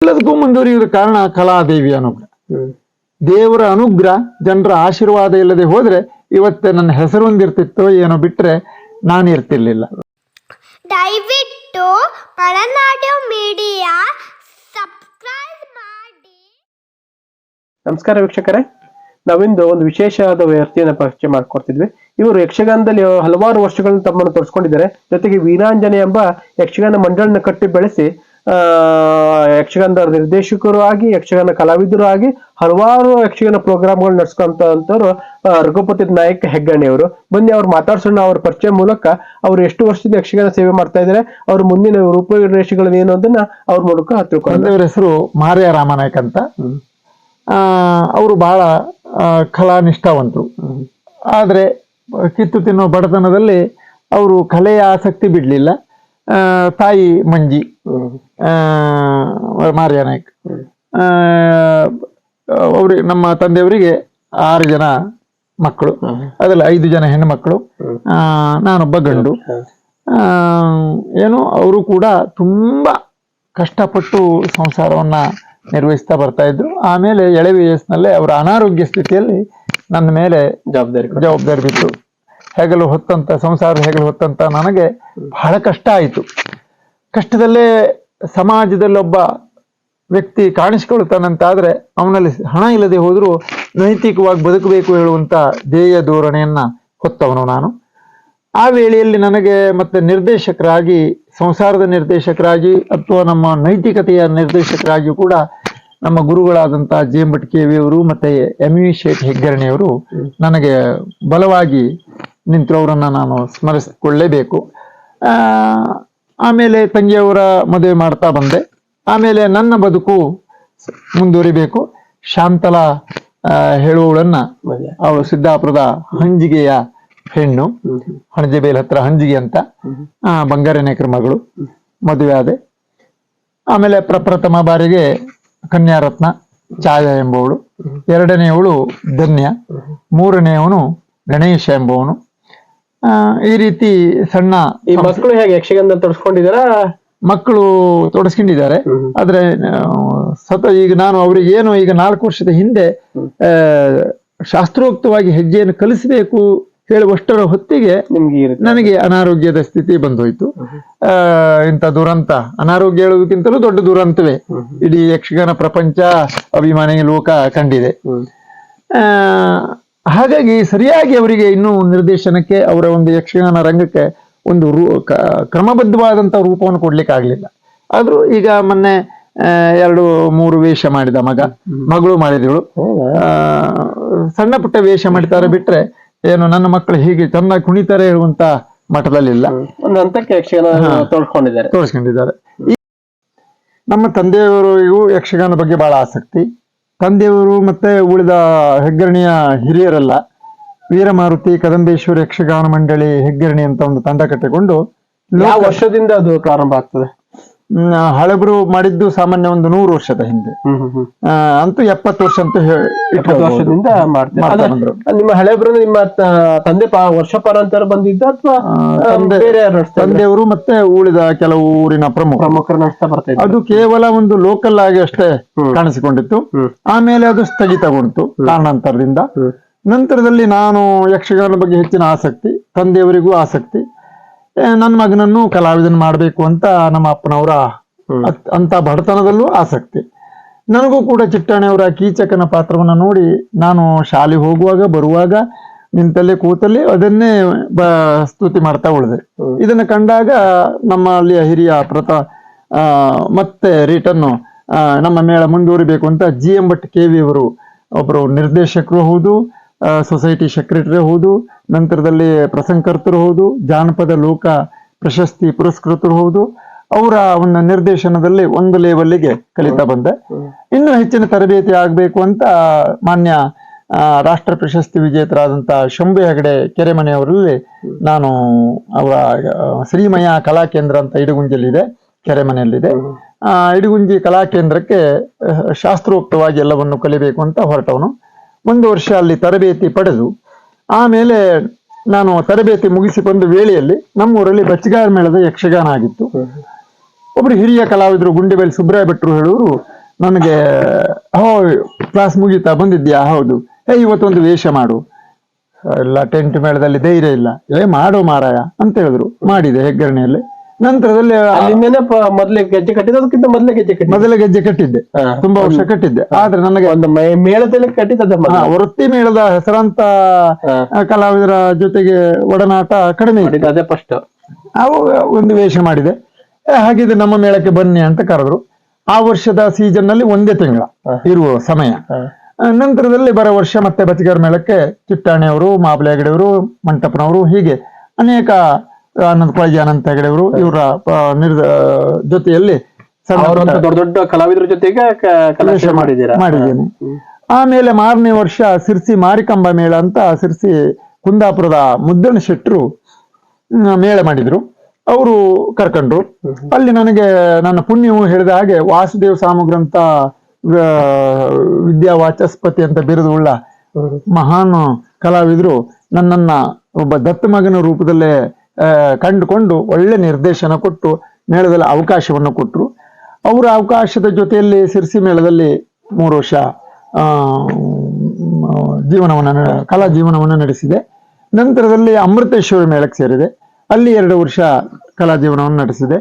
ಎಲ್ಲದಕ್ಕೂ ಮುಂದುವರಿಯುವ ಕಾರಣ ಕಲಾದೇವಿ ಅನುಗ್ರಹ. ದೇವರ ಅನುಗ್ರಹ, ಜನರ ಆಶೀರ್ವಾದ ಇಲ್ಲದೆ ಹೋದ್ರೆ ಇವತ್ತೇ ನನ್ನ ಹೆಸರು ಒಂದಿರ್ತಿತ್ತೋ ಏನೋ, ಬಿಟ್ರೆ ನಾನು ಇರ್ತಿರ್ಲಿಲ್ಲ. ದಯವಿಟ್ಟು ಮಲೆನಾಡು ಮೀಡಿಯಾ ಸಬ್ಸ್ಕ್ರೈಬ್ ಮಾಡಿ. ನಮಸ್ಕಾರ ವೀಕ್ಷಕರೇ, ನಾವಿಂದು ಒಂದು ವಿಶೇಷವಾದ ವ್ಯಕ್ತಿಯನ್ನು ಪರಿಚಯ ಮಾಡ್ಕೊಡ್ತಿದ್ವಿ. ಇವರು ಯಕ್ಷಗಾನದಲ್ಲಿ ಹಲವಾರು ವರ್ಷಗಳನ್ನು ತಮ್ಮನ್ನು ತೋರಿಸ್ಕೊಂಡಿದ್ದಾರೆ. ಜೊತೆಗೆ ವೀರಾಂಜನೆ ಎಂಬ ಯಕ್ಷಗಾನ ಮಂಡಳನ ಕಟ್ಟಿ ಬೆಳೆಸಿ ಯಕ್ಷಗಾನದ ನಿರ್ದೇಶಕರು ಆಗಿ, ಯಕ್ಷಗಾನ ಕಲಾವಿದರು ಆಗಿ ಹಲವಾರು ಯಕ್ಷಗಾನ ಪ್ರೋಗ್ರಾಮ್ಗಳು ನಡೆಸ್ಕೊಂತವ್ರು ರಘುಪತಿ ನಾಯಕ್ ಹೆಗ್ಗಣಿ ಅವರು. ಬನ್ನಿ ಅವ್ರು ಮಾತಾಡ್ಸೋಣ. ಅವ್ರ ಪರಿಚಯ ಮೂಲಕ ಅವ್ರು ಎಷ್ಟು ವರ್ಷದಿಂದ ಯಕ್ಷಗಾನ ಸೇವೆ ಮಾಡ್ತಾ ಇದ್ದಾರೆ, ಅವ್ರ ಮುಂದಿನ ರೂಪರೇಷೆಗಳು ಏನು ಅದನ್ನ ಅವ್ರ ಮೂಲಕ ತಿಳ್ಕೊಂಡು. ಅವ್ರ ಹೆಸರು ಮಾರ್ಯ ರಾಮನಾಯಕ್ ಅಂತ. ಅವರು ಬಹಳ ಕಲಾನಿಷ್ಠಾವಂತರು. ಆದ್ರೆ ಕಿತ್ತು ತಿನ್ನೋ ಬಡತನದಲ್ಲಿ ಅವರು ಕಲೆಯ ಆಸಕ್ತಿ ಬಿಡ್ಲಿಲ್ಲ. ತಾಯಿ ಮಂಜಿ ಮಾರ್ಯ ನಾಯಕ್, ಅವ್ರಿಗೆ ನಮ್ಮ ತಂದೆಯವರಿಗೆ 6 ಜನ ಮಕ್ಕಳು, ಅದರಲ್ಲಿ 5 ಜನ ಹೆಣ್ಣು ಮಕ್ಕಳು, ನಾನೊಬ್ಬ ಗಂಡು. ಏನು ಅವರು ಕೂಡ ತುಂಬಾ ಕಷ್ಟಪಟ್ಟು ಸಂಸಾರವನ್ನ ನಿರ್ವಹಿಸ್ತಾ ಬರ್ತಾ ಇದ್ರು. ಆಮೇಲೆ ಎಳೆ ವಯಸ್ಸಿನಲ್ಲೇ ಅವರ ಅನಾರೋಗ್ಯ ಸ್ಥಿತಿಯಲ್ಲಿ ನನ್ನ ಮೇಲೆ ಜವಾಬ್ದಾರಿ ಬಿತ್ತು. ಹೆಗಲು ಹೊತ್ತಂತ ಸಂಸಾರ ಹೆಗಲು ಹೊತ್ತಂತ ನನಗೆ ಬಹಳ ಕಷ್ಟ ಆಯಿತು. ಕಷ್ಟದಲ್ಲೇ ಸಮಾಜದಲ್ಲಿ ಒಬ್ಬ ವ್ಯಕ್ತಿ ಕಾಣಿಸಿಕೊಳ್ತಾನಂತಾದ್ರೆ ಅವನಲ್ಲಿ ಹಣ ಇಲ್ಲದೆ ಹೋದ್ರೂ ನೈತಿಕವಾಗಿ ಬದುಕಬೇಕು ಹೇಳುವಂತ ಧ್ಯೇಯ ಧೋರಣೆಯನ್ನ ಹೊತ್ತವನು ನಾನು. ಆ ವೇಳೆಯಲ್ಲಿ ನನಗೆ ಮತ್ತೆ ನಿರ್ದೇಶಕರಾಗಿ, ಸಂಸಾರದ ನಿರ್ದೇಶಕರಾಗಿ ಅಥವಾ ನಮ್ಮ ನೈತಿಕತೆಯ ನಿರ್ದೇಶಕರಾಗಿ ಕೂಡ ನಮ್ಮ ಗುರುಗಳಾದಂಥ ಜೆ.ಎಂ. ಭಟ್ ಕೆ.ವಿ. ಅವರು ಮತ್ತೆ ಎಂ.ವಿ. ಶೇಟ್ ಹೆಗ್ಗರಣಿಯವರು ನನಗೆ ಬಲವಾಗಿ ನಿಂತು ಅವರನ್ನ ನಾನು ಸ್ಮರಿಸಿಕೊಳ್ಳಲೇಬೇಕು. ಆಮೇಲೆ ತಂಗಿಯವರ ಮದುವೆ ಮಾಡ್ತಾ ಬಂದೆ. ಆಮೇಲೆ ನನ್ನ ಬದುಕು ಮುಂದುವರಿಬೇಕು. ಶಾಂತಲಾ ಹೇಳುವವಳನ್ನ, ಅವಳು ಸಿದ್ದಾಪುರದ ಹಂಜಿಗೆಯ ಹೆಣ್ಣು, ಹಣಜೆಬೇಲ್ ಹತ್ರ ಹಂಜಿಗೆ ಅಂತ, ಬಂಗಾರನೇಕರ ಮಗಳು, ಮದುವೆ ಆದೆ. ಆಮೇಲೆ ಪ್ರಪ್ರಥಮ ಬಾರಿಗೆ ಕನ್ಯಾರತ್ನ ಛಾಯಾ ಎಂಬವಳು, 2ನೇಯವಳು ಧನ್ಯ, 3ನೇಯವನು ಗಣೇಶ ಎಂಬವನು. ಈ ರೀತಿ ಸಣ್ಣ ಈ ಮಕ್ಕಳು ಹೇಗೆ ಯಕ್ಷಗಾನದಲ್ಲಿ ತೊಡಸ್ಕೊಂಡಿದಾರ? ಮಕ್ಕಳು ತೊಡಸ್ಕೊಂಡಿದ್ದಾರೆ. ಆದ್ರೆ ಈಗ ನಾನು ಅವ್ರಿಗೆ ಏನು ಈಗ 4 ವರ್ಷದ ಹಿಂದೆ ಶಾಸ್ತ್ರೋಕ್ತವಾಗಿ ಹೆಜ್ಜೆಯನ್ನು ಕಲಿಸಬೇಕು ಹೇಳುವಷ್ಟರ ಹೊತ್ತಿಗೆ ನನಗೆ ಅನಾರೋಗ್ಯದ ಸ್ಥಿತಿ ಬಂದೋಯ್ತು. ಇಂಥ ದುರಂತ, ಅನಾರೋಗ್ಯ ಹೇಳುವುದಕ್ಕಿಂತಲೂ ದೊಡ್ಡ ದುರಂತವೇ ಇಡೀ ಯಕ್ಷಗಾನ ಪ್ರಪಂಚ, ಅಭಿಮಾನಿ ಲೋಕ ಕಂಡಿದೆ. ಹಾಗಾಗಿ ಸರಿಯಾಗಿ ಅವರಿಗೆ ಇನ್ನೂ ನಿರ್ದೇಶನಕ್ಕೆ, ಅವರ ಒಂದು ಯಕ್ಷಗಾನ ರಂಗಕ್ಕೆ ಒಂದು ಕ್ರಮಬದ್ಧವಾದಂತ ರೂಪವನ್ನು ಕೊಡ್ಲಿಕ್ಕೆ ಆಗ್ಲಿಲ್ಲ. ಆದ್ರೂ ಈಗ ಮೊನ್ನೆ 2-3 ವೇಷ ಮಾಡಿದ ಮಗಳು ಮಾಡಿದಳು. ಸಣ್ಣ ಪುಟ್ಟ ವೇಷ ಮಾಡ್ತಾರೆ, ಬಿಟ್ರೆ ಏನು ನನ್ನ ಮಕ್ಕಳು ಹೀಗೆ ಚೆನ್ನಾಗಿ ಕುಣಿತಾರೆ ಹೇಳುವಂತ ಮಠದಲ್ಲಿಲ್ಲ. ಒಂದು ಹಂತಕ್ಕೆ ಯಕ್ಷಗಾನ ತೋರಿಸ್ಕೊಂಡಿದ್ದಾರೆ. ನಮ್ಮ ತಂದೆಯವರಿಗೂ ಯಕ್ಷಗಾನ ಬಗ್ಗೆ ಬಹಳ ಆಸಕ್ತಿ. ತಂದೆಯವರು ಮತ್ತೆ ಉಳಿದ ಹೆಗ್ಗರಣಿಯ ಹಿರಿಯರೆಲ್ಲ ವೀರಮಾರುತಿ ಕದಂಬೇಶ್ವರ ಯಕ್ಷಗಾನ ಮಂಡಳಿ ಹೆಗ್ಗರಣಿ ಅಂತ ಒಂದು ತಂಡ ಕಟ್ಟಿಕೊಂಡು. ಯಾವ ವರ್ಷದಿಂದ ಅದು ಪ್ರಾರಂಭ ಆಗ್ತದೆ? ಹಳಬರು ಮಾಡಿದ್ದು ಸಾಮಾನ್ಯ ಒಂದು 100 ವರ್ಷದ ಹಿಂದೆ, ಅಂತೂ 70 ವರ್ಷ ಅಂತ 70 ವರ್ಷದಿಂದ ಮಾಡ್ತಾರೆ. ನಿಮ್ಮ ಹಳೆಬ್ರು ನಿಮ್ಮ ತಂದೆ ವರ್ಷ ಪರಂತರ ಬಂದಿದ್ದ ಅಥವಾ ತಂದೆಯವರು ಮತ್ತೆ ಉಳಿದ ಕೆಲವು ಊರಿನ ಪ್ರಮುಖರು ನಡೆಸ್ತಾ ಬರ್ತಾ ಇದ್ರು? ಅದು ಕೇವಲ ಒಂದು ಲೋಕಲ್ ಆಗಿ ಅಷ್ಟೇ ಕಾಣಿಸಿಕೊಂಡಿತ್ತು. ಆಮೇಲೆ ಅದು ಸ್ಥಗಿತಗೊಂಡಿತು ಕಾರಣಾಂತರದಿಂದ. ನಂತರದಲ್ಲಿ ನಾನು ಯಕ್ಷಗಾನ ಬಗ್ಗೆ ಹೆಚ್ಚಿನ ಆಸಕ್ತಿ, ತಂದೆಯವರಿಗೂ ಆಸಕ್ತಿ, ನನ್ನ ಮಗನನ್ನು ಕಲಾವಿದನ ಮಾಡಬೇಕು ಅಂತ ನಮ್ಮ ಅಪ್ಪನವರ ಅಂತ ಬಡತನದಲ್ಲೂ ಆಸಕ್ತಿ. ನನಗೂ ಕೂಡ ಚಿಟ್ಟಣ್ಣವರ ಕೀಚಕನ ಪಾತ್ರವನ್ನು ನೋಡಿ ನಾನು ಶಾಲೆ ಹೋಗುವಾಗ ಬರುವಾಗ ನಿಂತಲ್ಲೇ ಕೂತಲ್ಲಿ ಅದನ್ನೇ ಸ್ತುತಿ ಮಾಡ್ತಾ ಉಳಿದೆ. ಇದನ್ನು ಕಂಡಾಗ ನಮ್ಮಲ್ಲಿಯ ಹಿರಿಯ ಮತ್ತೆ ರಿಟರ್ನ್ ನಮ್ಮ ಮೇಳ ಮುಂದುವರಿಬೇಕು ಅಂತ ಜಿ.ಎಂ. ಭಟ್ ಕೆ.ವಿ. ಅವರು ಒಬ್ಬರು ನಿರ್ದೇಶಕರು ಹೌದು, ಸೊಸೈಟಿ ಸೆಕ್ರೆಟರಿ ಹೌದು, ನಂತರದಲ್ಲಿ ಪ್ರಸಂಗಕರ್ತರು ಹೌದು, ಜಾನಪದ ಲೋಕ ಪ್ರಶಸ್ತಿ ಪುರಸ್ಕೃತರು ಹೌದು. ಅವರ ಒಂದು ನಿರ್ದೇಶನದಲ್ಲಿ ಒಂದು ಲೆವೆಲ್ಗೆ ಕಲಿತಾ ಬಂದೆ. ಇನ್ನೂ ಹೆಚ್ಚಿನ ತರಬೇತಿ ಆಗಬೇಕು ಅಂತ ಮಾನ್ಯ ರಾಷ್ಟ್ರ ಪ್ರಶಸ್ತಿ ವಿಜೇತರಾದಂಥ ಶಂಭು ಹೆಗಡೆ ಕೆರೆಮನೆಯವರಲ್ಲಿ ನಾನು ಅವರ ಶ್ರೀಮಯ ಕಲಾ ಕೇಂದ್ರ ಅಂತ ಇಡಗುಂಜಿಯಲ್ಲಿದೆ, ಕೆರೆಮನೆಯಲ್ಲಿದೆ. ಇಡಗುಂಜಿ ಕಲಾ ಕೇಂದ್ರಕ್ಕೆ ಶಾಸ್ತ್ರೋಕ್ತವಾಗಿ ಎಲ್ಲವನ್ನು ಕಲಿಬೇಕು ಅಂತ ಹೊರಟವನು. 1 ವರ್ಷ ಅಲ್ಲಿ ತರಬೇತಿ ಪಡೆದು ಆಮೇಲೆ ನಾನು ತರಬೇತಿ ಮುಗಿಸಿ ಬಂದ ವೇಳೆಯಲ್ಲಿ ನಮ್ಮೂರಲ್ಲಿ ಬಚ್ಚಿಗಾರ ಮೇಳದ ಯಕ್ಷಗಾನ ಆಗಿತ್ತು. ಒಬ್ರು ಹಿರಿಯ ಕಲಾವಿದರು ಗುಂಡೆಬೆಲ್ ಸುಬ್ರಾಯ ಭಟ್ರು ಹೇಳುವರು ನನಗೆ, ಕ್ಲಾಸ್ ಮುಗೀತಾ ಬಂದಿದ್ಯಾ? ಹೌದು. ಇವತ್ತೊಂದು ವೇಷ ಮಾಡು. ಎಲ್ಲ ಟೆಂಟ್ ಮೇಳದಲ್ಲಿ ಧೈರ್ಯ ಇಲ್ಲ, ಮಾಡೋ ಮಾರಾಯ ಅಂತ ಹೇಳಿದ್ರು. ಮಾಡಿದೆ ಹೆಗ್ಗರಣೆಯಲ್ಲಿ. ನಂತರದಲ್ಲಿ ಮೊದಲೇ ಗೆಜ್ಜೆ ಕಟ್ಟಿದ್ದು, ಅದಕ್ಕಿಂತ ಮೊದಲೇ ಗೆಜ್ಜೆ ಕಟ್ಟಿ ಮೊದಲ ಗೆಜ್ಜೆ ಕಟ್ಟಿದ್ದೆ, ತುಂಬಾ ವರ್ಷ ಕಟ್ಟಿದ್ದೆ. ಆದ್ರೆ ನನಗೆ ಒಂದು ಮೇಳದಲ್ಲಿ ಕಟ್ಟಿದ್ದ ವೃತ್ತಿ ಮೇಳದ ಹೆಸರಾಂತ ಕಲಾವಿದರ ಜೊತೆಗೆ ಒಡನಾಟ ಕಡಿಮೆ ಇತ್ತು. ಅದೇ ಫಸ್ಟ್ ಅವು ಒಂದು ವೇಷ ಮಾಡಿದೆ. ಹಾಗಿದ್ರೆ ನಮ್ಮ ಮೇಳಕ್ಕೆ ಬನ್ನಿ ಅಂತ ಕರೆದ್ರು. ಆ ವರ್ಷದ ಸೀಸನ್ ನಲ್ಲಿ ಒಂದೇ ತಿಂಗಳ ಇರುವ ಸಮಯ. ನಂತರದಲ್ಲಿ ಬರೋ ವರ್ಷ ಮತ್ತೆ ಬಚಿಗಾರ ಮೇಳಕ್ಕೆ ಚಿಟ್ಟಾಣಿಯವರು, ಮಾಬಲೆ ಹೆಗಡೆಯವರು, ಮಂಟಪ್ಪನವರು, ಹೀಗೆ ಅನೇಕ ಆನಂದ್ ಕೊಳಜಿ ಅನಂತ ಹೆಗಡೆಯವರು ಇವರ ಜೊತೆಯಲ್ಲಿ ದೊಡ್ಡ ದೊಡ್ಡ ಕಲಾವಿದರ ಜೊತೆಗೆ ಮಾಡಿದ್ದೇನೆ. ಆಮೇಲೆ ಮಾರನೇ ವರ್ಷ ಸಿರ್ಸಿ ಮಾರಿಕಂಬ ಮೇಳ ಅಂತ ಸಿರ್ಸಿ ಕುಂದಾಪುರದ ಮುದ್ದಣ್ಣ ಶೆಟ್ರು ಮೇಳ ಮಾಡಿದ್ರು. ಅವರು ಕರ್ಕೊಂಡ್ರು. ಅಲ್ಲಿ ನನಗೆ ನನ್ನ ಪುಣ್ಯವು ಹೇಳಿದ ಹಾಗೆ ವಾಸುದೇವ ಸಾಮಗ್ರಂಥ ವಿದ್ಯಾ ವಾಚಸ್ಪತಿ ಅಂತ ಬಿರುದುಳ್ಳ ಮಹಾನ್ ಕಲಾವಿದರು ನನ್ನನ್ನ ಒಬ್ಬ ದತ್ತ ಮಗನ ರೂಪದಲ್ಲೇ ಕಂಡುಕೊಂಡು ಒಳ್ಳೆ ನಿರ್ದೇಶನ ಕೊಟ್ಟು ಮೇಳದಲ್ಲಿ ಅವಕಾಶವನ್ನು ಕೊಟ್ಟರು. ಅವರ ಅವಕಾಶದ ಜೊತೆಯಲ್ಲಿ ಸಿರ್ಸಿ ಮೇಳದಲ್ಲಿ 3 ವರ್ಷ ಕಲಾ ಜೀವನವನ್ನು ನಡೆಸಿದೆ. ನಂತರದಲ್ಲಿ ಅಮೃತೇಶ್ವರ ಮೇಳಕ್ಕೆ ಸೇರಿದೆ. ಅಲ್ಲಿ 2 ವರ್ಷ ಕಲಾ ಜೀವನವನ್ನು ನಡೆಸಿದೆ.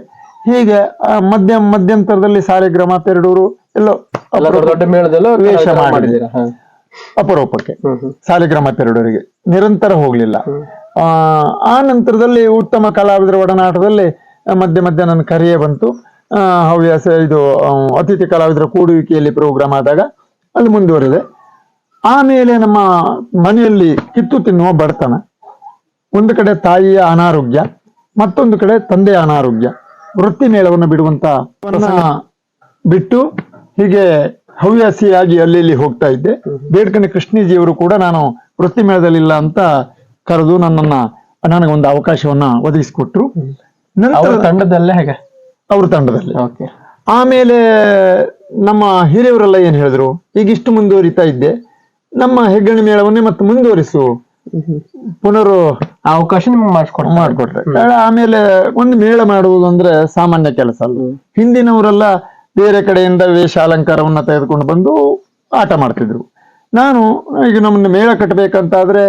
ಹೀಗೆ ಮಧ್ಯಂತರದಲ್ಲಿ ಸಾಲಿಗ್ರಾಮ, ಪೆರಡೂರು ಎಲ್ಲೋ ದೊಡ್ಡ ಮೇಳದಲ್ಲೂ ವೇಷ ಮಾಡಿದ್ದೀರ. ಅಪರೂಪಕ್ಕೆ ಸಾಲಿಗ್ರಾಮ ಪೆರಡೂರಿಗೆ ನಿರಂತರ ಹೋಗ್ಲಿಲ್ಲ. ಆ ನಂತರದಲ್ಲಿ ಉತ್ತಮ ಕಲಾವಿದರ ಒಡನಾಟದಲ್ಲಿ ಮಧ್ಯೆ ನನ್ನ ಕರೆಯೇ ಬಂತು. ಹವ್ಯಾಸ ಇದು ಅತಿಥಿ ಕಲಾವಿದರ ಕೂಡುವಿಕೆಯಲ್ಲಿ ಪ್ರೋಗ್ರಾಮ್ ಆದಾಗ ಅಲ್ಲಿ ಮುಂದುವರೆದೆ. ಆಮೇಲೆ ನಮ್ಮ ಮನೆಯಲ್ಲಿ ಕಿತ್ತು ತಿನ್ನುವ ಬಡತನ, ಒಂದು ಕಡೆ ತಾಯಿಯ ಅನಾರೋಗ್ಯ, ಮತ್ತೊಂದು ಕಡೆ ತಂದೆಯ ಅನಾರೋಗ್ಯ, ವೃತ್ತಿ ಮೇಳವನ್ನು ಬಿಡುವಂತ ಬಿಟ್ಟು ಹೀಗೆ ಹವ್ಯಾಸಿಯಾಗಿ ಅಲ್ಲಿ ಹೋಗ್ತಾ ಇದ್ದೆ. ಬೇಡ್ಕಣಿ ಕೃಷ್ಣೀಜಿಯವರು ಕೂಡ ನಾನು ವೃತ್ತಿ ಮೇಳದಲ್ಲಿಲ್ಲ ಅಂತ ಕರೆದು ನನಗೊಂದು ಅವಕಾಶವನ್ನ ಒದಗಿಸಿಕೊಟ್ರು. ನಂತರ ತಂಡದಲ್ಲೇ ಹೇಗೆ ಅವ್ರ ತಂಡದಲ್ಲಿ. ಆಮೇಲೆ ನಮ್ಮ ಹಿರಿಯವರೆಲ್ಲ ಏನ್ ಹೇಳಿದ್ರು, ಈಗಿಷ್ಟು ಮುಂದುವರಿತಾ ಇದ್ದೆ, ನಮ್ಮ ಹೆಗ್ಗಣಿ ಮೇಳವನ್ನೇ ಮತ್ತೆ ಮುಂದುವರಿಸು, ಪುನರ್ ಅವಕಾಶ ಮಾಡ್ಕೊಟ್ರೆ. ಆಮೇಲೆ ಒಂದು ಮೇಳ ಮಾಡುವುದು ಅಂದ್ರೆ ಸಾಮಾನ್ಯ ಕೆಲಸ ಅಲ್ಲ. ಹಿಂದಿನವರೆಲ್ಲ ಬೇರೆ ಕಡೆಯಿಂದ ವೇಷ ಅಲಂಕಾರವನ್ನ ತೆಗೆದುಕೊಂಡು ಬಂದು ಆಟ ಮಾಡ್ತಿದ್ರು. ನಾನು ಈಗ ನಮ್ಮನ್ನ ಮೇಳ ಕಟ್ಟಬೇಕಂತಾದ್ರೆ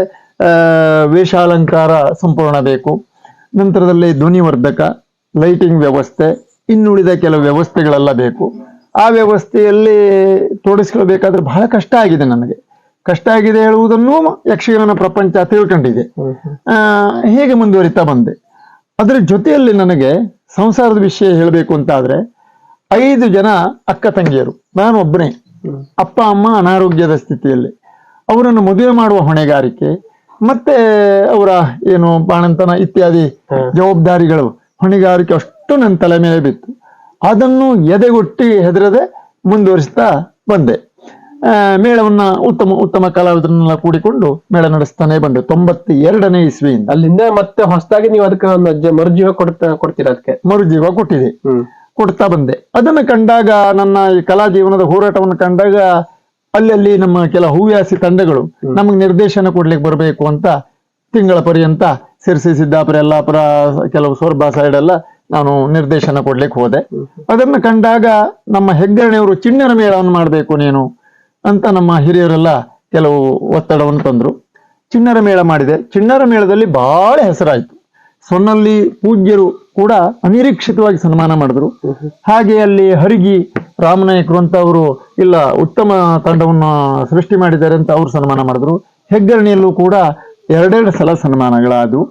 ವೇಷಾಲಂಕಾರ ಸಂಪೂರ್ಣ ಬೇಕು. ನಂತರದಲ್ಲಿ ಧ್ವನಿವರ್ಧಕ, ಲೈಟಿಂಗ್ ವ್ಯವಸ್ಥೆ, ಇನ್ನುಳಿದ ಕೆಲವು ವ್ಯವಸ್ಥೆಗಳೆಲ್ಲ ಬೇಕು. ಆ ವ್ಯವಸ್ಥೆಯಲ್ಲಿ ತೊಡಗಿಸ್ಕೊಳ್ಬೇಕಾದ್ರೆ ಬಹಳ ಕಷ್ಟ ಆಗಿದೆ. ನನಗೆ ಕಷ್ಟ ಆಗಿದೆ ಹೇಳುವುದನ್ನು ಯಕ್ಷಗಾನ ಪ್ರಪಂಚ ತಿಳ್ಕೊಂಡಿದೆ. ಹೇಗೆ ಮುಂದುವರಿತಾ ಬಂದೆ. ಅದರ ಜೊತೆಯಲ್ಲಿ ನನಗೆ ಸಂಸಾರದ ವಿಷಯ ಹೇಳಬೇಕು ಅಂತ ಆದ್ರೆ 5 ಜನ ಅಕ್ಕ ತಂಗಿಯರು, ನಾನು ಒಬ್ಬನೇ. ಅಪ್ಪ ಅಮ್ಮ ಅನಾರೋಗ್ಯದ ಸ್ಥಿತಿಯಲ್ಲಿ, ಅವರನ್ನು ಮದುವೆ ಮಾಡುವ ಹೊಣೆಗಾರಿಕೆ, ಮತ್ತೆ ಅವರ ಏನು ಬಾಣಂತನ ಇತ್ಯಾದಿ ಜವಾಬ್ದಾರಿಗಳು, ಹೊಣೆಗಾರಿಕೆ ಅಷ್ಟು ನನ್ನ ತಲೆ ಮೇಲೆ ಬಿತ್ತು. ಅದನ್ನು ಎದೆಗೊಟ್ಟಿ ಹೆದರದೆ ಮುಂದುವರಿಸ್ತಾ ಬಂದೆ. ಮೇಳವನ್ನ ಉತ್ತಮ ಕಲಾವಿದರನ್ನೆಲ್ಲ ಕೂಡಿಕೊಂಡು ಮೇಳ ನಡೆಸ್ತಾನೆ ಬಂದೆ 92ನೇ ಇಸ್ವಿಯಿಂದ. ಅಲ್ಲಿಂದ ಮತ್ತೆ ಹೊಸದಾಗಿ ನೀವು ಅದಕ್ಕೆ ಮರುಜೀವ ಕೊಡ್ತೀರಾ? ಅದಕ್ಕೆ ಮರುಜೀವ ಕೊಡ್ತಾ ಬಂದೆ. ಅದನ್ನು ಕಂಡಾಗ, ನನ್ನ ಈ ಕಲಾ ಜೀವನದ ಹೋರಾಟವನ್ನು ಕಂಡಾಗ ಅಲ್ಲಿ ನಮ್ಮ ಕೆಲ ಹವ್ಯಾಸಿ ತಂಡಗಳು ನಮಗೆ ನಿರ್ದೇಶನ ಕೊಡ್ಲಿಕ್ಕೆ ಬರಬೇಕು ಅಂತ ತಿಂಗಳ ಪರ್ಯಂತ ಸಿರ್ಸಿ, ಸಿದ್ದಾಪುರ, ಯಲ್ಲಾಪುರ, ಕೆಲವು ಸೋರ್ಬಾ ಸೈಡ್ ಎಲ್ಲ ನಾನು ನಿರ್ದೇಶನ ಕೊಡ್ಲಿಕ್ಕೆ ಹೋದೆ. ಅದನ್ನು ಕಂಡಾಗ ನಮ್ಮ ಹೆಗ್ಗರಣೆಯವರು ಚಿಣ್ಣರ ಮೇಳವನ್ನು ಮಾಡಬೇಕು ನೀನು ಅಂತ ನಮ್ಮ ಹಿರಿಯರೆಲ್ಲ ಕೆಲವು ಒತ್ತಡವನ್ನು ತಂದ್ರು. ಚಿಣ್ಣರ ಮೇಳ ಮಾಡಿದೆ. ಚಿಣ್ಣರ ಮೇಳದಲ್ಲಿ ಬಹಳ ಹೆಸರಾಯ್ತು. ಸೊನ್ನಲ್ಲಿ ಪೂಜ್ಯರು ಕೂಡ ಅನಿರೀಕ್ಷಿತವಾಗಿ ಸನ್ಮಾನ ಮಾಡಿದ್ರು. ಹಾಗೆ ಅಲ್ಲಿ ಹರಿಗಿ ರಾಮನಾಯಕರು ಅಂತ ಅವರು ಇಲ್ಲ ಉತ್ತಮ ತಂಡವನ್ನು ಸೃಷ್ಟಿ ಮಾಡಿದ್ದಾರೆ ಅಂತ ಅವರು ಸನ್ಮಾನ ಮಾಡಿದ್ರು. ಹೆಗ್ಗರಣಿಯಲ್ಲೂ ಕೂಡ 2 ಸಲ ಸನ್ಮಾನಗಳಾದವು.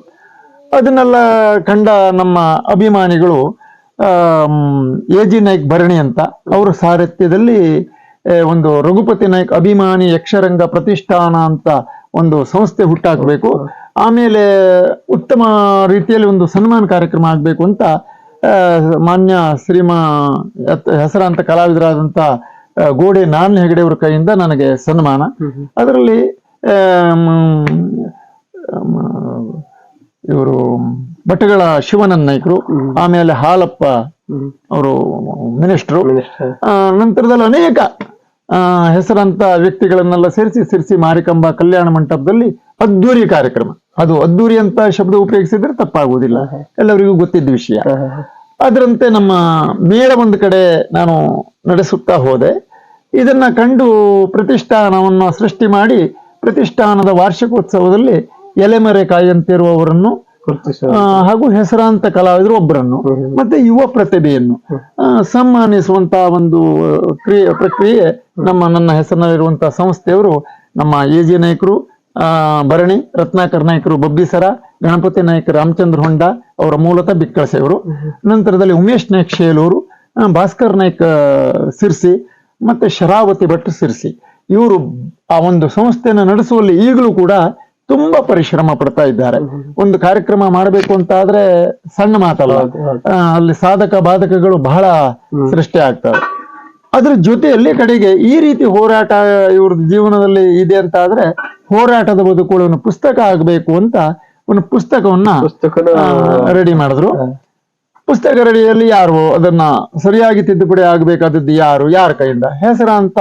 ಅದನ್ನೆಲ್ಲ ಕಂಡ ನಮ್ಮ ಅಭಿಮಾನಿಗಳು ಎ.ಜಿ. ನಾಯ್ಕ್ ಭರಣಿ ಅಂತ ಅವರ ಸಾರಥ್ಯದಲ್ಲಿ ಒಂದು ರಘುಪತಿ ನಾಯ್ಕ್ ಅಭಿಮಾನಿ ಯಕ್ಷರಂಗ ಪ್ರತಿಷ್ಠಾನ ಅಂತ ಒಂದು ಸಂಸ್ಥೆ ಹುಟ್ಟಾಕಬೇಕು, ಆಮೇಲೆ ಉತ್ತಮ ರೀತಿಯಲ್ಲಿ ಒಂದು ಸನ್ಮಾನ ಕಾರ್ಯಕ್ರಮ ಆಗಬೇಕು ಅಂತ ಮಾನ್ಯ ಹೆಸರಾಂತ ಕಲಾವಿದರಾದಂತ ಗೋಡೆ ನಾನ್ ಹೆಗಡೆಯವರ ಕೈಯಿಂದ ನನಗೆ ಸನ್ಮಾನ. ಅದರಲ್ಲಿ ಇವರು ಭಟ್ಟಗಳ ಶಿವನಂದ ನಾಯ್ಕರು, ಆಮೇಲೆ ಹಾಲಪ್ಪ ಅವರು ಮಿನಿಸ್ಟ್ರು, ನಂತರದಲ್ಲಿ ಅನೇಕ ಹೆಸರಂತ ವ್ಯಕ್ತಿಗಳನ್ನೆಲ್ಲ ಸೇರಿಸಿ ಸಿರ್ಸಿ ಮಾರಿಕಂಬ ಕಲ್ಯಾಣ ಮಂಟಪದಲ್ಲಿ ಅದ್ದೂರಿ ಕಾರ್ಯಕ್ರಮ. ಅದು ಅದ್ದೂರಿ ಅಂತ ಶಬ್ದ ಉಪಯೋಗಿಸಿದ್ರೆ ತಪ್ಪಾಗುವುದಿಲ್ಲ, ಎಲ್ಲರಿಗೂ ಗೊತ್ತಿದ್ದ ವಿಷಯ. ಅದರಂತೆ ನಮ್ಮ ಮೇಳ ಒಂದು ಕಡೆ ನಾನು ನಡೆಸುತ್ತಾ ಹೋದೆ. ಇದನ್ನ ಕಂಡು ಪ್ರತಿಷ್ಠಾನವನ್ನು ಸೃಷ್ಟಿ ಮಾಡಿ ಪ್ರತಿಷ್ಠಾನದ ವಾರ್ಷಿಕೋತ್ಸವದಲ್ಲಿ ಎಲೆಮರೆ ಕಾಯಂತಿರುವವರನ್ನು ಹಾಗೂ ಹೆಸರಾಂತ ಕಲಾವಿದರು ಒಬ್ಬರನ್ನು ಮತ್ತೆ ಯುವ ಪ್ರತಿಭೆಯನ್ನು ಸನ್ಮಾನಿಸುವಂತಹ ಒಂದು ಪ್ರಕ್ರಿಯೆ ನನ್ನ ಹೆಸರಿನಲ್ಲಿರುವಂತಹ ಸಂಸ್ಥೆಯವರು ನಮ್ಮ ಎಜಿ ನಾಯ್ಕರು, ಭರಣಿ ರತ್ನಾಕರ್ ನಾಯ್ಕರು ಬಬ್ಬಿಸರ, ಗಣಪತಿ ನಾಯ್ಕ ರಾಮಚಂದ್ರ ಹೊಂಡ ಅವರ ಮೂಲತಃ ಬಿಕ್ಕಳಸೆಯವರು, ನಂತರದಲ್ಲಿ ಉಮೇಶ್ ನಾಯ್ಕ ಶೇಲೂರು, ಭಾಸ್ಕರ್ ನಾಯ್ಕ ಸಿರ್ಸಿ ಮತ್ತೆ ಶರಾವತಿ ಭಟ್ ಸಿರ್ಸಿ, ಇವರು ಆ ಒಂದು ಸಂಸ್ಥೆಯನ್ನು ನಡೆಸುವಲ್ಲಿ ಈಗಲೂ ಕೂಡ ತುಂಬಾ ಪರಿಶ್ರಮ ಪಡ್ತಾ ಇದ್ದಾರೆ. ಒಂದು ಕಾರ್ಯಕ್ರಮ ಮಾಡಬೇಕು ಅಂತ ಆದ್ರೆ ಸಣ್ಣ ಮಾತಲ್ಲ, ಅಲ್ಲಿ ಸಾಧಕ ಬಾಧಕಗಳು ಬಹಳ ಸೃಷ್ಟಿ ಆಗ್ತವೆ. ಅದ್ರ ಜೊತೆಯಲ್ಲಿ ಕಡೆಗೆ ಈ ರೀತಿ ಹೋರಾಟ ಇವ್ರದ್ದು ಜೀವನದಲ್ಲಿ ಇದೆ ಅಂತ ಆದ್ರೆ ಹೋರಾಟದ ಬದುಕುಗಳು ಒಂದು ಪುಸ್ತಕ ಆಗಬೇಕು ಅಂತ ಒಂದು ಪುಸ್ತಕವನ್ನ ರೆಡಿ ಮಾಡಿದ್ರು. ಪುಸ್ತಕ ರೆಡಿಯಲ್ಲಿ ಯಾರು ಅದನ್ನ ಸರಿಯಾಗಿ ತಿದ್ದುಪಡಿ ಆಗ್ಬೇಕಾದದ್ದು ಯಾರ ಕೈಯಿಂದ? ಹೆಸರಾಂತ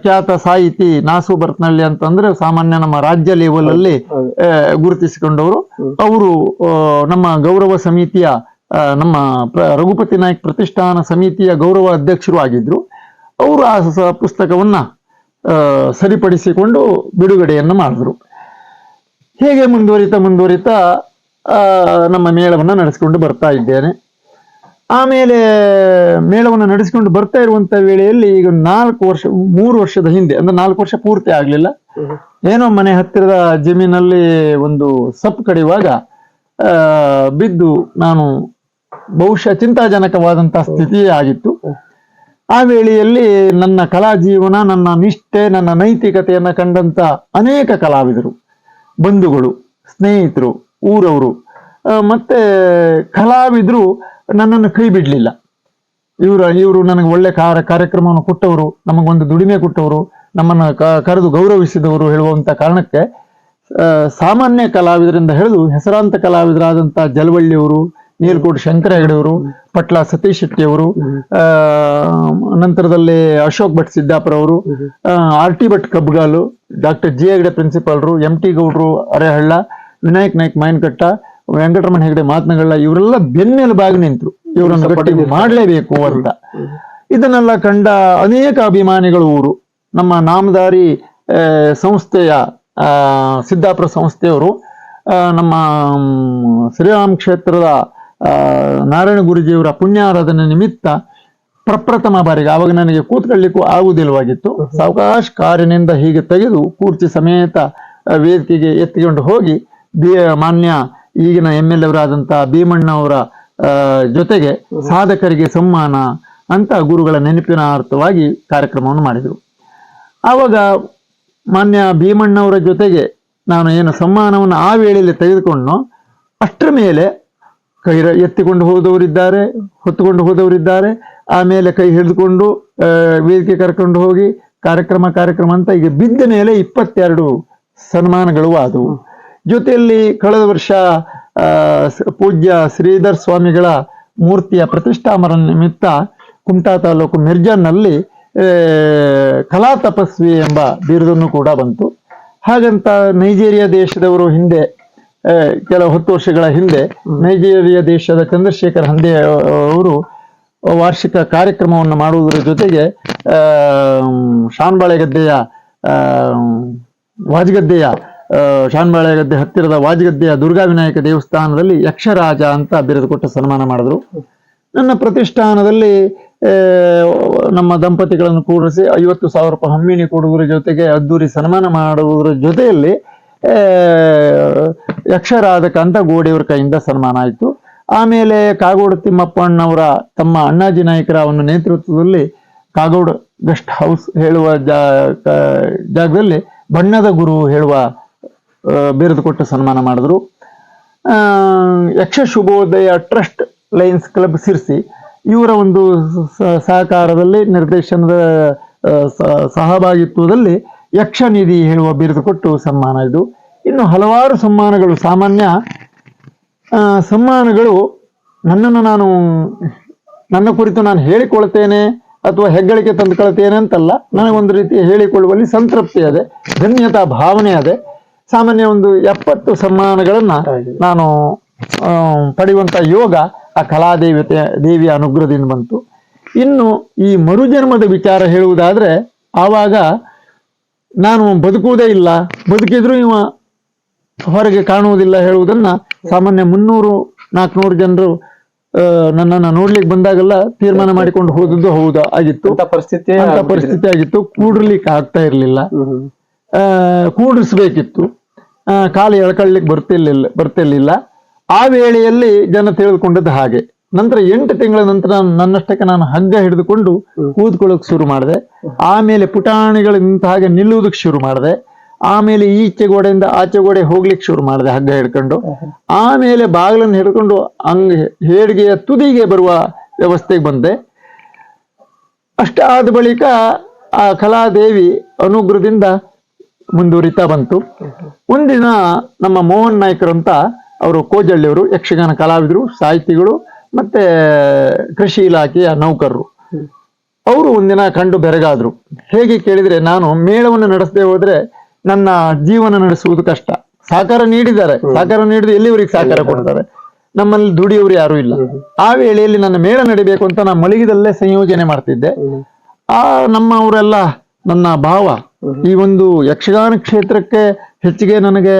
ಖ್ಯಾತ ಸಾಹಿತಿ ನಾಸು ಬರ್ತನಳ್ಳಿ ಅಂತಂದ್ರೆ ಸಾಮಾನ್ಯ ನಮ್ಮ ರಾಜ್ಯ ಲೆವೆಲ್ ಅಲ್ಲಿ ಗುರುತಿಸಿಕೊಂಡವರು. ಅವರು ನಮ್ಮ ಗೌರವ ಸಮಿತಿಯ ನಮ್ಮ ರಘುಪತಿ ನಾಯ್ಕ ಪ್ರತಿಷ್ಠಾನ ಸಮಿತಿಯ ಗೌರವ ಅಧ್ಯಕ್ಷರು ಆಗಿದ್ರು. ಅವರು ಆ ಪುಸ್ತಕವನ್ನ ಸರಿಪಡಿಸಿಕೊಂಡು ಬಿಡುಗಡೆಯನ್ನು ಮಾಡಿದ್ರು. ಹೇಗೆ ಮುಂದುವರಿತಾ ನಮ್ಮ ಮೇಳವನ್ನ ನಡೆಸಿಕೊಂಡು ಬರ್ತಾ ಇದ್ದೇನೆ. ಆಮೇಲೆ ಮೇಳವನ್ನು ನಡೆಸಿಕೊಂಡು ಬರ್ತಾ ಇರುವಂತ ವೇಳೆಯಲ್ಲಿ ಈಗ 3 ವರ್ಷದ ಹಿಂದೆ, ಅಂದ್ರೆ 4 ವರ್ಷ ಪೂರ್ತಿ ಆಗ್ಲಿಲ್ಲ, ಏನೋ ಮನೆ ಹತ್ತಿರದ ಜಮೀನಲ್ಲಿ ಒಂದು ಸಪ್ ಕಡಿಯುವಾಗ ಬಿದ್ದು ನಾನು ಬಹುಶಃ ಚಿಂತಾಜನಕವಾದಂತಹ ಸ್ಥಿತಿಯೇ ಆಗಿತ್ತು. ಆ ವೇಳೆಯಲ್ಲಿ ನನ್ನ ಕಲಾ ಜೀವನ, ನನ್ನ ನಿಷ್ಠೆ, ನನ್ನ ನೈತಿಕತೆಯನ್ನ ಕಂಡಂತ ಅನೇಕ ಕಲಾವಿದರು, ಬಂಧುಗಳು, ಸ್ನೇಹಿತರು, ಊರವರು ಮತ್ತೆ ಕಲಾವಿದರು ನನ್ನನ್ನು ಕೈ ಬಿಡ್ಲಿಲ್ಲ. ಇವರು ನನಗೆ ಒಳ್ಳೆ ಕಾರ್ಯಕ್ರಮವನ್ನು ಕೊಟ್ಟವರು, ನಮಗೊಂದು ದುಡಿಮೆ ಕೊಟ್ಟವರು, ನಮ್ಮನ್ನು ಕರೆದು ಗೌರವಿಸಿದವರು ಹೇಳುವಂತ ಕಾರಣಕ್ಕೆ ಸಾಮಾನ್ಯ ಕಲಾವಿದರಿಂದ ಹಿಡಿದು ಹೆಸರಾಂತ ಕಲಾವಿದರಾದಂತ ಜಲವಳ್ಳಿಯವರು, ನೀಲಕೋಟೆ ಶಂಕರ ಹೆಗಡೆಯವರು, ಪಟ್ಲ ಸತೀಶ್ ಶೆಟ್ಟಿಯವರು, ನಂತರದಲ್ಲಿ ಅಶೋಕ್ ಭಟ್ ಸಿದ್ದಾಪುರ ಅವರು, R T Bhat Kabgalu, doctor G Hegde ಪ್ರಿನ್ಸಿಪಾಲ್ರು, ಎಂ ಟಿ ಗೌಡ್ರು ಅರೆಹಳ್ಳ, ವಿನಾಯಕ್ ನಾಯ್ಕ್ ಮಾಯನಕಟ್ಟ, ವೆಂಕಟರಮಣ ಹೆಗಡೆ ಮಾತನಗಳ್ಳ, ಇವರೆಲ್ಲ ಬೆನ್ನೆಲುಬಾಗಿ ನಿಂತರು, ಇವರನ್ನು ಗಟ್ಟಿ ಮಾಡಲೇಬೇಕು ಅಂತ. ಇದನ್ನೆಲ್ಲ ಕಂಡ ಅನೇಕ ಅಭಿಮಾನಿಗಳು ಊರು ನಮ್ಮ ನಾಮದಾರಿ ಸಂಸ್ಥೆಯ ಸಿದ್ದಾಪುರ ಸಂಸ್ಥೆಯವರು ನಮ್ಮ ಶ್ರೀರಾಮ್ ಕ್ಷೇತ್ರದ ನಾರಾಯಣ ಗುರುಜಿಯವರ ಪುಣ್ಯಾರಾಧನೆ ನಿಮಿತ್ತ ಪ್ರಪ್ರಥಮ ಬಾರಿಗೆ, ಆವಾಗ ನನಗೆ ಕೂತ್ಕೊಳ್ಳಿಕ್ಕೂ ಆಗುವುದಿಲ್ಲವಾಗಿತ್ತು, ಸಾವಕಾಶ ಕಾರಿನಿಂದ ಹೀಗೆ ತೆಗೆದು ಕೂರ್ಚಿ ಸಮೇತ ವೇದಿಕೆಗೆ ಎತ್ತಿಕೊಂಡು ಹೋಗಿ ಮಾನ್ಯ ಈಗಿನ MLA ಅವರಾದಂತಹ ಭೀಮಣ್ಣವರ ಜೊತೆಗೆ ಸಾಧಕರಿಗೆ ಸಮ್ಮಾನ ಅಂತ ಗುರುಗಳ ನೆನಪಿನ ಅರ್ಥವಾಗಿ ಕಾರ್ಯಕ್ರಮವನ್ನು ಮಾಡಿದರು. ಆವಾಗ ಮಾನ್ಯ ಭೀಮಣ್ಣವರ ಜೊತೆಗೆ ನಾನು ಏನು ಸಮ್ಮಾನವನ್ನು ಆ ವೇಳೆಯಲ್ಲಿ ತೆಗೆದುಕೊಂಡು ಅಷ್ಟರ ಮೇಲೆ ಕೈ ಎತ್ತಿಕೊಂಡು ಹೋದವರಿದ್ದಾರೆ, ಹೊತ್ತುಕೊಂಡು ಹೋದವರಿದ್ದಾರೆ, ಆಮೇಲೆ ಕೈ ಹಿಡಿದುಕೊಂಡು ವೇದಿಕೆ ಕರ್ಕೊಂಡು ಹೋಗಿ ಕಾರ್ಯಕ್ರಮ ಅಂತ ಈಗ ಬಿದ್ದ ಮೇಲೆ 22 ಸನ್ಮಾನಗಳು ಆದವು. ಜೊತೆಯಲ್ಲಿ ಕಳೆದ ವರ್ಷ ಪೂಜ್ಯ ಶ್ರೀಧರ್ ಸ್ವಾಮಿಗಳ ಮೂರ್ತಿಯ ಪ್ರತಿಷ್ಠಾಪನ ನಿಮಿತ್ತ ಕುಮಟಾ ತಾಲೂಕು ಮಿರ್ಜಾನ್ನಲ್ಲಿ ಕಲಾ ತಪಸ್ವಿ ಎಂಬ ಬಿರುದನ್ನು ಕೂಡ ಬಂತು. ಹಾಗಂತ ನೈಜೀರಿಯಾ ದೇಶದವರು ಹಿಂದೆ ಕೆಲವು 10 ವರ್ಷಗಳ ಹಿಂದೆ ನೈಜೀರಿಯಾ ದೇಶದ ಚಂದ್ರಶೇಖರ್ ಹಂದೆ ಅವರು ವಾರ್ಷಿಕ ಕಾರ್ಯಕ್ರಮವನ್ನು ಮಾಡುವುದರ ಜೊತೆಗೆ ಶಾನ್ಬಾಳೆಗದ್ದೆಯ ವಾಜಗದ್ದೆಯ ಶಾನ್ಬಾಳೆಗದ್ದೆ ಹತ್ತಿರದ ವಾಜಗದ್ದೆಯ ದುರ್ಗಾ ವಿನಾಯಕ ದೇವಸ್ಥಾನದಲ್ಲಿ ಯಕ್ಷರಾಜ ಅಂತ ಬಿರುದು ಕೊಟ್ಟು ಸನ್ಮಾನ ಮಾಡಿದ್ರು. ನನ್ನ ಪ್ರತಿಷ್ಠಾನದಲ್ಲಿ ನಮ್ಮ ದಂಪತಿಗಳನ್ನು ಕೂರಿಸಿ 50,000 ರೂಪಾಯಿ ಹಮ್ಮಿಣಿ ಕೊಡುವುದರ ಜೊತೆಗೆ ಅದ್ದೂರಿ ಸನ್ಮಾನ ಮಾಡುವುದರ ಜೊತೆಯಲ್ಲಿ ಯಕ್ಷರಾಧಕ ಅಂತ ಗೋಡೆಯವರ ಕೈಯಿಂದ ಸನ್ಮಾನ ಆಯಿತು. ಆಮೇಲೆ ಕಾಗೋಡು ತಿಮ್ಮಪ್ಪಣ್ಣವರ ತಮ್ಮ ಅಣ್ಣಾಜಿ ನಾಯಕರ ಒಂದು ನೇತೃತ್ವದಲ್ಲಿ ಕಾಗೋಡು ಗೆಸ್ಟ್ ಹೌಸ್ ಹೇಳುವ ಜಾಗದಲ್ಲಿ ಬಣ್ಣದ ಗುರು ಹೇಳುವ ಬಿರುದು ಕೊಟ್ಟು ಸನ್ಮಾನ ಮಾಡಿದ್ರು. ಯಕ್ಷ ಶುಭೋದಯ ಟ್ರಸ್ಟ್ ಲಯನ್ಸ್ ಕ್ಲಬ್ ಸಿರ್ಸಿ ಇವರ ಒಂದು ಸಹಕಾರದಲ್ಲಿ ನಿರ್ದೇಶನದ ಸಹಭಾಗಿತ್ವದಲ್ಲಿ ಯಕ್ಷ ನಿಧಿ ಹೇಳುವ ಬಿರುದು ಕೊಟ್ಟು ಸನ್ಮಾನ ಇದು. ಇನ್ನು ಹಲವಾರು ಸನ್ಮಾನಗಳು, ಸಾಮಾನ್ಯ ಸನ್ಮಾನಗಳು ನನ್ನ ಕುರಿತು ನಾನು ಹೇಳಿಕೊಳ್ತೇನೆ ಅಥವಾ ಹೆಗ್ಗಳಿಕೆ ತಂದುಕೊಳ್ತೇನೆ ಅಂತಲ್ಲ, ನನಗೊಂದು ರೀತಿ ಹೇಳಿಕೊಳ್ಳುವಲ್ಲಿ ಸಂತೃಪ್ತಿ ಅದೆ, ಧನ್ಯತಾ ಭಾವನೆ ಅದೆ. ಸಾಮಾನ್ಯ ಒಂದು 70 ಸನ್ಮಾನಗಳನ್ನ ನಾನು ಪಡೆಯುವಂತ ಯೋಗ ಆ ದೇವಿಯ ಅನುಗ್ರಹದಿಂದ ಬಂತು. ಇನ್ನು ಈ ಮರುಜನ್ಮದ ವಿಚಾರ ಹೇಳುವುದಾದ್ರೆ ಆವಾಗ ನಾನು ಬದುಕುವುದೇ ಇಲ್ಲ, ಬದುಕಿದ್ರು ಇವ ಹೊರಗೆ ಕಾಣುವುದಿಲ್ಲ ಹೇಳುವುದನ್ನ ಸಾಮಾನ್ಯ 300-400 ಜನರು ನನ್ನನ್ನು ನೋಡ್ಲಿಕ್ಕೆ ಬಂದಾಗೆಲ್ಲ ತೀರ್ಮಾನ ಮಾಡಿಕೊಂಡು ಹೋದದ್ದು ಹೌದಾ ಆಗಿತ್ತು. ಅಂತ ಪರಿಸ್ಥಿತಿ ಆಗಿತ್ತು. ಕೂಡ್ಲಿಕ್ಕೆ ಆಗ್ತಾ ಇರ್ಲಿಲ್ಲ, ಕೂಡಿಸ್ಬೇಕಿತ್ತು, ಕಾಲು ಎಳ್ಕೊಳ್ಳಿಕ್ಕೆ ಬರ್ತಿರ್ಲಿಲ್ಲ. ಆ ವೇಳೆಯಲ್ಲಿ ಜನ ತಿಳಿದುಕೊಂಡದ್ದು ಹಾಗೆ. ನಂತರ 8 ತಿಂಗಳ ನಂತರ ನನ್ನಷ್ಟಕ್ಕೆ ನಾನು ಹಗ್ಗ ಹಿಡಿದುಕೊಂಡು ಕೂತ್ಕೊಳ್ಳೋಕೆ ಶುರು ಮಾಡಿದೆ. ಆಮೇಲೆ ಪುಟಾಣಿಗಳು ನಿಂತ ಹಾಗೆ ನಿಲ್ಲುವುದಕ್ಕೆ ಶುರು ಮಾಡಿದೆ. ಆಮೇಲೆ ಈಚೆ ಗೋಡೆಯಿಂದ ಆಚೆ ಗೋಡೆ ಹೋಗ್ಲಿಕ್ಕೆ ಶುರು ಮಾಡಿದೆ ಹಗ್ಗ ಹಿಡ್ಕೊಂಡು. ಆಮೇಲೆ ಬಾಗಿಲನ್ನು ಹಿಡ್ಕೊಂಡು ಹೇಡಿಗೆಯ ತುದಿಗೆ ಬರುವ ವ್ಯವಸ್ಥೆಗೆ ಬಂದೆ. ಅಷ್ಟಾದ ಬಳಿಕ ಆ ಕಲಾದೇವಿ ಅನುಗ್ರಹದಿಂದ ಮುಂದುವರಿತಾ ಬಂತು. ಒಂದಿನ ನಮ್ಮ ಮೋಹನ್ ನಾಯ್ಕರು ಅಂತ ಅವರು ಕೋಜಳ್ಳಿಯವರು, ಯಕ್ಷಗಾನ ಕಲಾವಿದರು, ಸಾಹಿತಿಗಳು, ಮತ್ತೆ ಕೃಷಿ ಇಲಾಖೆಯ ನೌಕರರು. ಅವರು ಒಂದಿನ ಕಂಡು ಬೆರಗಾದ್ರು. ಹೇಗೆ ಕೇಳಿದ್ರೆ, ನಾನು ಮೇಳವನ್ನು ನಡೆಸದೆ ಹೋದ್ರೆ ನನ್ನ ಜೀವನ ನಡೆಸುವುದು ಕಷ್ಟ. ಸಹಕಾರ ನೀಡಿದ್ದಾರೆ, ಸಹಕಾರ ನೀಡಿದ್ರೆ ಎಲ್ಲಿವರೆಗೆ ಸಹಕಾರ ಕೊಡ್ತಾರೆ, ನಮ್ಮಲ್ಲಿ ದುಡಿಯೋರು ಯಾರು ಇಲ್ಲ. ಆ ವೇಳೆಯಲ್ಲಿ ನನ್ನ ಮೇಳ ನಡಿಬೇಕು ಅಂತ ನಾನು ಮಲಗಿದಲ್ಲೇ ಸಂಯೋಜನೆ ಮಾಡ್ತಿದ್ದೆ. ನಮ್ಮವರೆಲ್ಲ ನನ್ನ ಭಾವ ಈ ಒಂದು ಯಕ್ಷಗಾನ ಕ್ಷೇತ್ರಕ್ಕೆ ಹೆಚ್ಚಿಗೆ ನನಗೆ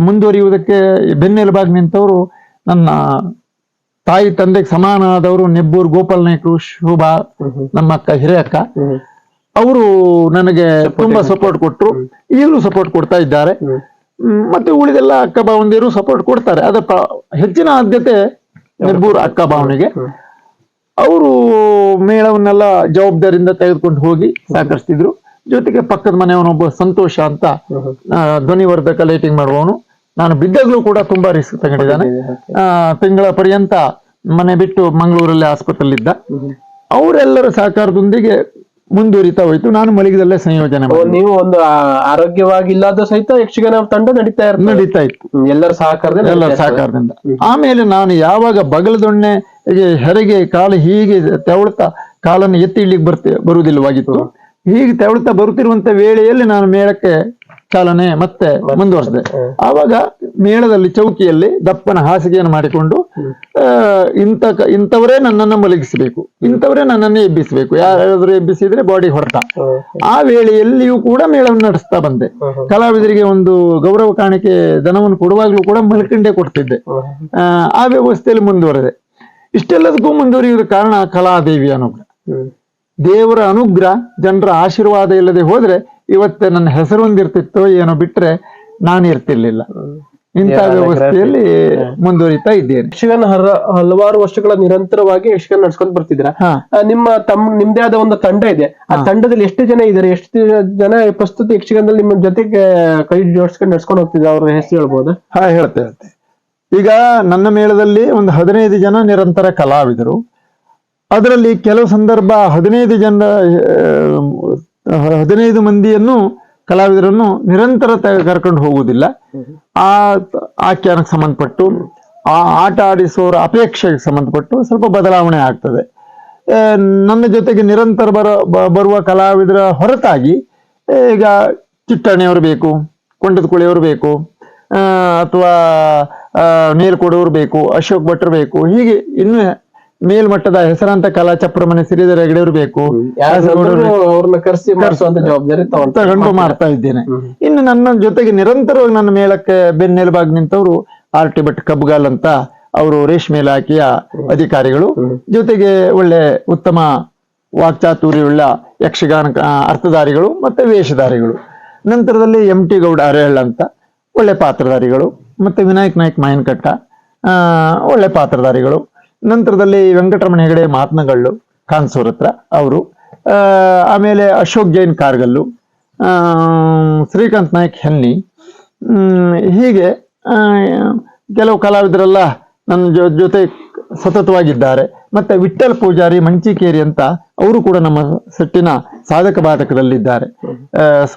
ಮುಂದುವರಿಯುವುದಕ್ಕೆ ಬೆನ್ನೆಲುಬಾಗಿ ನಿಂತವರು ನನ್ನ ತಾಯಿ ತಂದೆಗೆ ಸಮಾನವಾದವರು ನೆಬ್ಬೂರು ಗೋಪಾಲ್ ನಾಯ್ಕರು, ಶೋಭಾ, ನಮ್ಮ ಅಕ್ಕ ಹಿರಿಯಕ್ಕ. ಅವರು ನನಗೆ ತುಂಬಾ ಸಪೋರ್ಟ್ ಕೊಟ್ಟರು, ಈಗಲೂ ಸಪೋರ್ಟ್ ಕೊಡ್ತಾ ಇದ್ದಾರೆ. ಮತ್ತೆ ಉಳಿದೆಲ್ಲ ಅಕ್ಕ ಭಾವಂದಿರು ಸಪೋರ್ಟ್ ಕೊಡ್ತಾರೆ. ಅದರ ಹೆಚ್ಚಿನ ಆದ್ಯತೆ ನೆಬ್ಬೂರು ಅಕ್ಕ ಭಾವನಿಗೆ. ಅವರು ಮೇಳವನ್ನೆಲ್ಲ ಜವಾಬ್ದಾರಿಯಿಂದ ತೆಗೆದುಕೊಂಡು ಹೋಗಿ ಸಹಕರಿಸ್ತಿದ್ರು. ಜೊತೆಗೆ ಪಕ್ಕದ ಮನೆಯವನೊಬ್ಬ ಸಂತೋಷ ಅಂತ ಧ್ವನಿವರ್ಧಕ ಲೈಟಿಂಗ್ ಮಾಡುವವನು, ನಾನು ಬಿದ್ದಾಗ್ಲೂ ಕೂಡ ತುಂಬಾ ರಿಸ್ಕ್ ತಗೊಂಡಿದ್ದಾನೆ. ತಿಂಗಳ ಪರ್ಯಂತ ಮನೆ ಬಿಟ್ಟು ಮಂಗಳೂರಲ್ಲಿ ಆಸ್ಪತ್ರೆಯಲ್ಲಿದ್ದ. ಅವರೆಲ್ಲರ ಸಹಕಾರದೊಂದಿಗೆ ಮುಂದುವರಿತಾ ಹೋಯ್ತು. ನಾನು ಮಲಗಿದಲ್ಲೇ ಸಂಯೋಜನೆ ಮಾಡಿ. ನೀವು ಒಂದು ಆರೋಗ್ಯವಾಗಿಲ್ಲದ ಸಹಿತ ಯಕ್ಷಗಾನ ತಂಡ ನಡೀತಾ ಇತ್ತು ಎಲ್ಲರ ಸಹಕಾರದಿಂದ. ಆಮೇಲೆ ನಾನು ಯಾವಾಗ ಬಗಲದೊಣ್ಣೆ ಹೆರಿಗೆ ಕಾಲು ಹೀಗೆ ತೆವಳ್ತಾ ಕಾಲನ್ನು ಎತ್ತಿ ಇಡ್ಲಿಕ್ಕೆ ಬರುವುದಿಲ್ಲವಾಗಿತ್ತು. ಹೀಗೆ ತೆವಳ್ತಾ ಬರುತ್ತಿರುವಂತ ವೇಳೆಯಲ್ಲಿ ನಾನು ಮೇಳಕ್ಕೆ ಚಾಲನೆ ಮತ್ತೆ ಮುಂದುವರೆಸಿದೆ. ಆವಾಗ ಮೇಳದಲ್ಲಿ ಚೌಕಿಯಲ್ಲಿ ದಪ್ಪನ ಹಾಸಿಗೆಯನ್ನು ಮಾಡಿಕೊಂಡು ಇಂಥವರೇ ನನ್ನನ್ನು ಮಲಗಿಸಬೇಕು, ಇಂಥವರೇ ನನ್ನನ್ನು ಎಬ್ಬಿಸಬೇಕು, ಯಾರಾದ್ರೂ ಎಬ್ಬಿಸಿದ್ರೆ ಬಾಡಿ ಹೊಡೆತ. ಆ ವೇಳೆಯಲ್ಲಿಯೂ ಕೂಡ ಮೇಳವನ್ನು ನಡೆಸ್ತಾ ಬಂದೆ. ಕಲಾವಿದರಿಗೆ ಒಂದು ಗೌರವ ಕಾಣಿಕೆ ಧನವನ್ನು ಕೊಡುವಾಗ್ಲೂ ಕೂಡ ಮಲ್ಕಂಡೇ ಕೊಡ್ತಿದ್ದೆ. ಆ ವ್ಯವಸ್ಥೆಯಲ್ಲಿ ಮುಂದುವರೆದೆ. ಇಷ್ಟೆಲ್ಲದಕ್ಕೂ ಮುಂದುವರಿಯುವ ಕಾರಣ ಕಲಾದೇವಿ ಅನುಗ್ರಹ. ದೇವರ ಅನುಗ್ರಹ, ಜನರ ಆಶೀರ್ವಾದ ಇಲ್ಲದೆ ಹೋದ್ರೆ ಇವತ್ತು ನನ್ನ ಹೆಸರು ಒಂದಿರ್ತಿತ್ತೋ ಏನೋ, ಬಿಟ್ರೆ ನಾನು ಇರ್ತಿರ್ಲಿಲ್ಲ. ಇಂಥ ವ್ಯವಸ್ಥೆಯಲ್ಲಿ ಮುಂದುವರಿತಾ ಇದ್ದೇನೆ. ಯಕ್ಷಗಾನ ಹಲವಾರು ವರ್ಷಗಳ ನಿರಂತರವಾಗಿ ಯಕ್ಷಗಾನ ನಡ್ಸ್ಕೊಂಡ್ ಬರ್ತಿದ್ರ. ನಿಮ್ದೇ ಆದ ಒಂದು ತಂಡ ಇದೆ. ಆ ತಂಡದಲ್ಲಿ ಎಷ್ಟು ಜನ ಇದ್ದಾರೆ, ಎಷ್ಟು ಜನ ಪ್ರಸ್ತುತ ಯಕ್ಷಗಾನದಲ್ಲಿ ನಿಮ್ಮ ಜೊತೆಗೆ ಕೈ ಜೋಡಿಸ್ಕೊಂಡು ನಡ್ಸ್ಕೊಂಡು ಹೋಗ್ತಿದ್ದಾರೆ, ಅವ್ರ ಹೆಸರು ಹೇಳ್ಬೋದಾ? ಹೇಳ್ತೆ. ಈಗ ನನ್ನ ಮೇಳದಲ್ಲಿ ಒಂದು 15 ಜನ ನಿರಂತರ ಕಲಾವಿದರು. ಅದರಲ್ಲಿ ಕೆಲವು ಸಂದರ್ಭ 15 ಮಂದಿಯನ್ನು ಕಲಾವಿದರನ್ನು ನಿರಂತರ ಕರ್ಕೊಂಡು ಹೋಗುವುದಿಲ್ಲ. ಆ ಆಖ್ಯಾನಕ್ಕೆ ಸಂಬಂಧಪಟ್ಟು, ಆ ಆಟ ಆಡಿಸೋರ ಅಪೇಕ್ಷೆಗೆ ಸಂಬಂಧಪಟ್ಟು ಸ್ವಲ್ಪ ಬದಲಾವಣೆ ಆಗ್ತದೆ. ನನ್ನ ಜೊತೆಗೆ ನಿರಂತರ ಬರುವ ಕಲಾವಿದರ ಹೊರತಾಗಿ ಈಗ ಚಿಟ್ಟಣಿಯವರು ಬೇಕು, ಕೊಂಡದ ಕುಳಿಯವರು ಬೇಕು, ಅಥವಾ ನೇಲ್ಕೊಡೋರು ಬೇಕು, ಅಶೋಕ್ ಭಟ್ರು ಬೇಕು, ಹೀಗೆ ಇನ್ನು ಮೇಲ್ಮಟ್ಟದ ಹೆಸರಾಂತ ಕಲಾ ಚಪ್ರಮನೆ ಸಿರಿದರ ಹೆಗಡೆಯವರು ಬೇಕು. ತಗೊಂಡು ಮಾಡ್ತಾ ಇದ್ದೇನೆ. ಇನ್ನು ನನ್ನ ಜೊತೆಗೆ ನಿರಂತರವಾಗಿ ನನ್ನ ಮೇಳಕ್ಕೆ ಬೆನ್ನೆಲುಬಾಗಿ ನಿಂತವರು RT ಭಟ್ ಕಬ್ಗಾಲ್ ಅಂತ, ಅವರು ರೇಷ್ಮೆ ಇಲಾಖೆಯ ಅಧಿಕಾರಿಗಳು. ಜೊತೆಗೆ ಒಳ್ಳೆ ಉತ್ತಮ ವಾಕ್ಚಾತುರ್ಯವುಳ್ಳ ಯಕ್ಷಗಾನ ಅರ್ಥಧಾರಿಗಳು ಮತ್ತೆ ವೇಷಧಾರಿಗಳು. ನಂತರದಲ್ಲಿ MT ಗೌಡ ಅರೆಹಳ್ಳ ಅಂತ ಒಳ್ಳೆ ಪಾತ್ರಧಾರಿಗಳು. ಮತ್ತೆ ವಿನಾಯಕ್ ನಾಯ್ಕ್ ಮಾಯನಕಟ್ಟ ಒಳ್ಳೆ ಪಾತ್ರಧಾರಿಗಳು. ನಂತರದಲ್ಲಿ ವೆಂಕಟರಮಣ ಹೆಗಡೆ ಮಾತನಗಳ್ಳು ಕಾನ್ಸೂರ್ ಹತ್ರ ಅವರು. ಆಮೇಲೆ ಅಶೋಕ್ ಜೈನ್ ಕಾರ್ಗಲ್ಲು, ಶ್ರೀಕಾಂತ್ ನಾಯ್ಕ್ ಹೆನ್ನಿ, ಹೀಗೆ ಕೆಲವು ಕಲಾವಿದರೆಲ್ಲ ನನ್ನ ಜೊತೆ ಸತತವಾಗಿದ್ದಾರೆ. ಮತ್ತೆ ವಿಠ್ಠಲ್ ಪೂಜಾರಿ ಮಂಚಿಕೇರಿ ಅಂತ ಅವರು ಕೂಡ ನಮ್ಮ ಸೆಟ್ಟಿನ ಸಾಧಕ ಬಾಧಕದಲ್ಲಿದ್ದಾರೆ.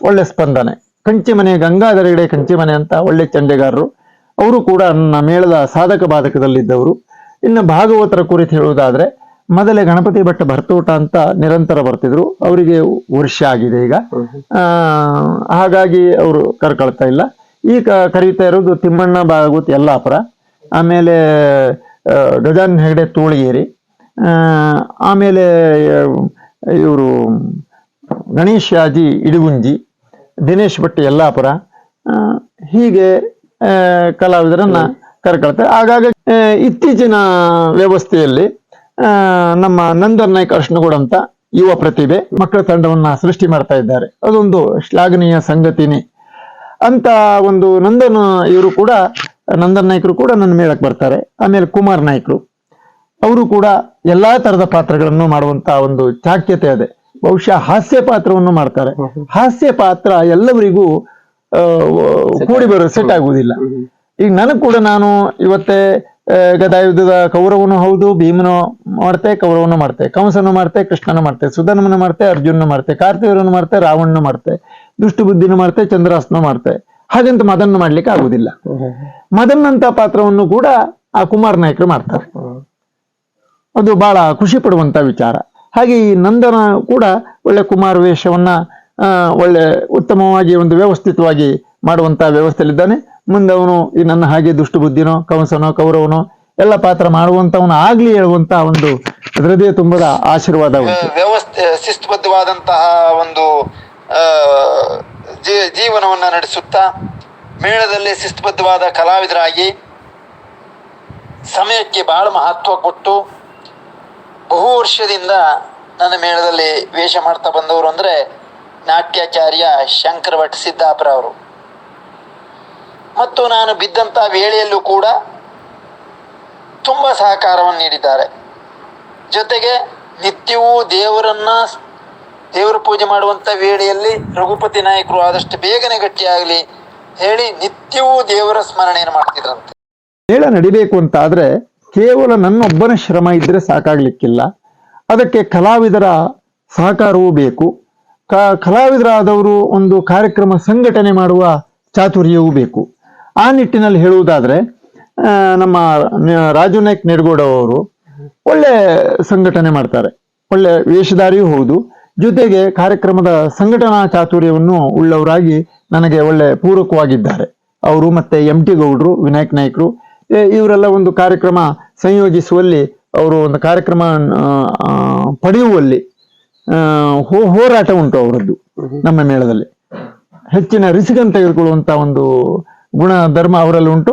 ಒಳ್ಳೆ ಸ್ಪಂದನೆ. ಕಂಚಿಮನೆ ಗಂಗಾಧರ ಹೆಗಡೆ ಕಂಚಿಮನೆ ಅಂತ ಒಳ್ಳೆ ಚಂಡೆಗಾರರು, ಅವರು ಕೂಡ ನನ್ನ ಮೇಳದ ಸಾಧಕ ಬಾಧಕದಲ್ಲಿದ್ದವರು. ಇನ್ನು ಭಾಗವತರ ಕುರಿತು ಹೇಳುವುದಾದ್ರೆ, ಮೊದಲೇ ಗಣಪತಿ ಭಟ್ ಭರ್ತೋಟ ಅಂತ ನಿರಂತರ ಬರ್ತಿದ್ರು. ಅವರಿಗೆ ವರ್ಷ ಆಗಿದೆ ಈಗ, ಹಾಗಾಗಿ ಅವರು ಕರ್ಕೊಳ್ತಾ ಇಲ್ಲ. ಈಗ ಕರೀತಾ ಇರೋದು ತಿಮ್ಮಣ್ಣ ಭಾಗವತ್ ಯಲ್ಲಾಪುರ, ಆಮೇಲೆ ಗಜಾನನ ಹೆಗಡೆ ತೋಳಿಗೇರಿ, ಆಮೇಲೆ ಇವರು ಗಣೇಶ್ ಯಾಜಿ ಇಡಗುಂಜಿ, ದಿನೇಶ್ ಭಟ್ ಯಲ್ಲಾಪುರ, ಹೀಗೆ ಕಲಾವಿದರನ್ನ ಕರ್ಕೊಳ್ತಾರೆ. ಆಗಾಗ ಇತ್ತೀಚಿನ ವ್ಯವಸ್ಥೆಯಲ್ಲಿ ನಮ್ಮ ನಂದನ್ ನಾಯ್ಕ ಅರ್ಶನಗೂಡ ಅಂತ ಯುವ ಪ್ರತಿಭೆ ಮಕ್ಕಳ ತಂಡವನ್ನ ಸೃಷ್ಟಿ ಮಾಡ್ತಾ ಇದ್ದಾರೆ. ಅದೊಂದು ಶ್ಲಾಘನೀಯ ಸಂಗತಿನೇ ಅಂತ. ಒಂದು ನಂದನ್ ಇವರು ಕೂಡ, ನಂದನ್ ನಾಯ್ಕರು ಕೂಡ ನನ್ನ ಮೇಳಕ್ಕೆ ಬರ್ತಾರೆ. ಆಮೇಲೆ ಕುಮಾರ್ ನಾಯ್ಕರು ಅವರು ಕೂಡ ಎಲ್ಲಾ ತರದ ಪಾತ್ರಗಳನ್ನು ಮಾಡುವಂತ ಒಂದು ಚಾಕ್ಯತೆ ಇದೆ. ಬಹುಶಃ ಹಾಸ್ಯ ಪಾತ್ರವನ್ನು ಮಾಡ್ತಾರೆ. ಹಾಸ್ಯ ಪಾತ್ರ ಎಲ್ಲವರಿಗೂ ಕೂಡಿ ಬರೋ ಸೆಟ್ ಆಗುವುದಿಲ್ಲ. ಈಗ ನನಗ್ ಕೂಡ, ನಾನು ಇವತ್ತೇ ಗದಾಯುದ್ಧದ ಕೌರವನು ಹೌದು, ಭೀಮನು ಮಾಡ್ತೆ, ಕೌರವನು ಮಾಡ್ತೆ, ಕಂಸನು ಮಾಡ್ತೆ, ಕೃಷ್ಣನು ಮಾಡ್ತೆ, ಸುಧರ್ಮನು ಮಾಡ್ತೆ, ಅರ್ಜುನನು ಮಾಡ್ತೆ, ಕಾರ್ತಿವೀರ್ಯನು ಮಾಡ್ತೆ, ರಾವಣನು ಮಾಡ್ತೆ, ದುಷ್ಟು ಬುದ್ಧಿನೂ ಮಾಡ್ತೆ, ಚಂದ್ರಾಸನು ಮಾಡ್ತೆ. ಹಾಗಂತ ಮದನ್ ಮಾಡ್ಲಿಕ್ಕೆ ಆಗುದಿಲ್ಲ. ಮದನ್ ಅಂತ ಪಾತ್ರವನ್ನು ಕೂಡ ಆ ಕುಮಾರ್ ನಾಯ್ಕರು ಮಾಡ್ತಾರೆ. ಅದು ಬಹಳ ಖುಷಿ ಪಡುವಂತ ವಿಚಾರ. ಹಾಗೆ ಈ ನಂದನ ಕೂಡ ಒಳ್ಳೆ ಕುಮಾರ ವೇಷವನ್ನ ಒಳ್ಳೆ ಉತ್ತಮವಾಗಿ ಒಂದು ವ್ಯವಸ್ಥಿತವಾಗಿ ಮಾಡುವಂತ ವ್ಯವಸ್ಥೆಯಲ್ಲಿದ್ದಾನೆ. ಮುಂದೆ ಅವನು ಈ ನನ್ನ ಹಾಗೆ ದುಷ್ಟು ಬುದ್ಧಿನೋ, ಕಂಸನೋ, ಕೌರವನೋ ಎಲ್ಲ ಪಾತ್ರ ಮಾಡುವಂತವನು ಆಗ್ಲಿ ಹೇಳುವಂತ ಒಂದು ಹೃದಯ ತುಂಬದ ಆಶೀರ್ವಾದ ಉಂಟು. ವ್ಯವಸ್ಥೆ ಶಿಸ್ತುಬದ್ಧವಾದಂತಹ ಒಂದು ಜೀವನವನ್ನ ನಡೆಸುತ್ತಾ ಮೇಳದಲ್ಲಿ ಶಿಸ್ತುಬದ್ಧವಾದ ಕಲಾವಿದರಾಗಿ ಸಮಯಕ್ಕೆ ಬಹಳ ಮಹತ್ವ ಕೊಟ್ಟು ಬಹು ವರ್ಷದಿಂದ ನನ್ನ ಮೇಳದಲ್ಲಿ ವೇಷ ಮಾಡ್ತಾ ಬಂದವರು ಅಂದ್ರೆ ನಾಟ್ಯಾಚಾರ್ಯ ಶಂಕರ ಭಟ್ ಸಿದ್ದಾಪುರ ಅವರು. ಮತ್ತು ನಾನು ಬಿದ್ದಂಥ ವೇಳೆಯಲ್ಲೂ ಕೂಡ ತುಂಬ ಸಹಕಾರವನ್ನು ನೀಡಿದ್ದಾರೆ. ಜೊತೆಗೆ ನಿತ್ಯವೂ ದೇವರ ಪೂಜೆ ಮಾಡುವಂಥ ವೇಳೆಯಲ್ಲಿ ರಘುಪತಿ ನಾಯಕರು ಆದಷ್ಟು ಬೇಗನೆ ಗಟ್ಟಿಯಾಗಲಿ ಹೇಳಿ ನಿತ್ಯವೂ ದೇವರ ಸ್ಮರಣೆಯನ್ನು ಮಾಡ್ತಿದ್ರಂತೆ. ಮೇಳ ನಡಿಬೇಕು ಅಂತ ಆದ್ರೆ ಕೇವಲ ನನ್ನೊಬ್ಬನ ಶ್ರಮ ಇದ್ರೆ ಸಾಕಾಗ್ಲಿಕ್ಕಿಲ್ಲ. ಅದಕ್ಕೆ ಕಲಾವಿದರ ಸಹಕಾರವೂ ಬೇಕು. ಕಲಾವಿದರಾದವರು ಒಂದು ಕಾರ್ಯಕ್ರಮ ಸಂಘಟನೆ ಮಾಡುವ ಚಾತುರ್ಯವೂ ಬೇಕು. ಆ ನಿಟ್ಟಿನಲ್ಲಿ ಹೇಳುವುದಾದ್ರೆ ನಮ್ಮ ರಾಜು ನಾಯ್ಕ್ ನೆಡಗೋಡ ಅವರು ಒಳ್ಳೆ ಸಂಘಟನೆ ಮಾಡ್ತಾರೆ. ಒಳ್ಳೆ ವೇಷಧಾರಿಯೂ ಹೌದು, ಜೊತೆಗೆ ಕಾರ್ಯಕ್ರಮದ ಸಂಘಟನಾ ಚಾತುರ್ಯವನ್ನು ಉಳ್ಳವರಾಗಿ ನನಗೆ ಒಳ್ಳೆ ಪೂರಕವಾಗಿದ್ದಾರೆ. ಅವರು ಮತ್ತೆ MT ಗೌಡ್ರು, ವಿನಾಯಕ್ ನಾಯ್ಕರು ಇವರೆಲ್ಲ ಒಂದು ಕಾರ್ಯಕ್ರಮ ಸಂಯೋಜಿಸುವಲ್ಲಿ, ಅವರು ಒಂದು ಕಾರ್ಯಕ್ರಮ ಪಡೆಯುವಲ್ಲಿ ಹೋರಾಟ ಉಂಟು ಅವರದ್ದು. ನಮ್ಮ ಮೇಳದಲ್ಲಿ ಹೆಚ್ಚಿನ ರಿಸಿಗನ್ನು ತೆಗೆದುಕೊಳ್ಳುವಂತ ಒಂದು ಗುಣ ಧರ್ಮ ಅವರಲ್ಲಿ ಉಂಟು.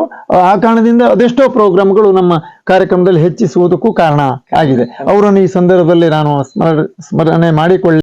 ಆ ಕಾರಣದಿಂದ ಅದೆಷ್ಟೋ ಪ್ರೋಗ್ರಾಮ್ಗಳು ನಮ್ಮ ಕಾರ್ಯಕ್ರಮದಲ್ಲಿ ಹೆಚ್ಚಿಸುವುದಕ್ಕೂ ಕಾರಣ ಆಗಿದೆ. ಅವರನ್ನು ಈ ಸಂದರ್ಭದಲ್ಲಿ ನಾನು ಸ್ಮರಣೆ ಮಾಡಿಕೊಳ್ಳಿ.